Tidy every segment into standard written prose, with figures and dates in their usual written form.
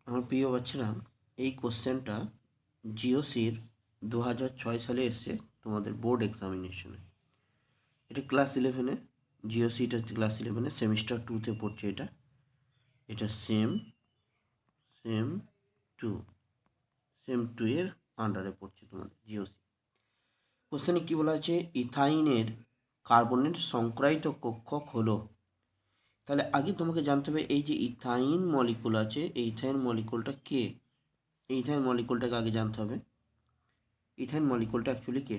আমার প্রিয় বাচ্চারা, এই কোশ্চেনটা জিওসির 2006 সালে এসছে তোমাদের বোর্ড এক্সামিনেশনে। এটা ক্লাস 11-এ, জিওসিটা ক্লাস 11-এ সেমিস্টার 2-তে পড়ছে। এটা সেম টু এর আন্ডারে পড়ছে তোমাদের জিওসি। কোশ্চেনে কী বলা আছে? ইথাইনের কার্বনের সংক্রায়িত কক্ষক হলো। তাহলে আগে তোমাকে জানতে হবে এই যে ইথাইন মলিকুল আছে, এই ইথাইন মলিকুলটা কে? এই ইথাইন মলিকুলটাকে আগে জানতে হবে। ইথাইন মলিকুলটা অ্যাকচুয়ালি কে?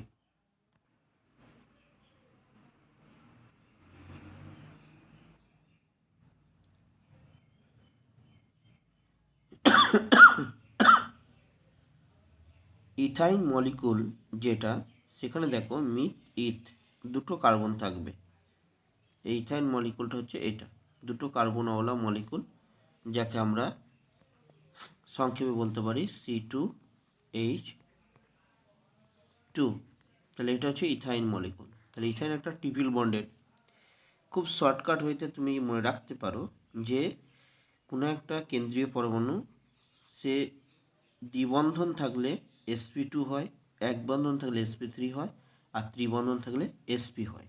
ইথাইন মলিকুল যেটা, সেখানে দেখো মিথ ইথ দুটো কার্বন থাকবে। এই ইথাইন মলিকুলটা হচ্ছে এটা, দুটো কার্বনওয়ালা মলিকুল, যাকে আমরা সংক্ষেপে বলতে পারি C2H2। তাহলে এটা হচ্ছে ইথাইন মলিকুল। তাহলে ইথাইন একটা ট্রিপল বন্ডেড। খুব শর্টকাট হইতে তুমি মনে রাখতে পারো যে কোনো একটা কেন্দ্রীয় পরমাণু, সে দ্বিবন্ধন থাকলে sp2 হয়, এক বন্ধন থাকলে sp3 হয়, আর ত্রিবন্ধন থাকলে sp হয়।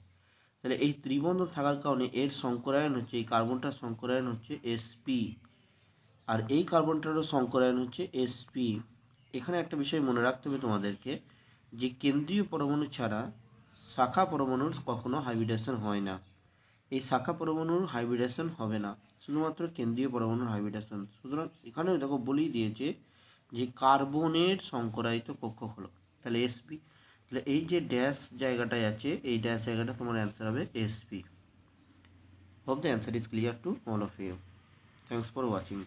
তাহলে এই ত্রিবন্ধন থাকার কারণে এর সংকরায়ন হচ্ছে, এই কার্বনটার সংকরায়ন হচ্ছে sp, আর এই কার্বনটারও সংকরায়ন হচ্ছে sp। এখানে একটা বিষয় মনে রাখতে হবে তোমাদেরকে, যে কেন্দ্রীয় পরমাণু ছাড়া শাখা পরমাণুর কখনো হাইব্রিডেশন হয় না। এই শাখা পরমাণুর হাইব্রিডেশন হবে না, শুধুমাত্র কেন্দ্রীয় পরমাণুর হাইব্রিডেশন। সুতরাং এখানেও দেখো বলেই দিয়েছে যে কার্বনের সংকরায়িত কক্ষক হলো, তাহলে sp। তাহলে এই যে ড্যাশ জায়গাটায় আছে, এই ড্যাশ জায়গাটা তোমার অ্যান্সার হবে sp। Hope the answer is clear to all of you. Thanks for watching.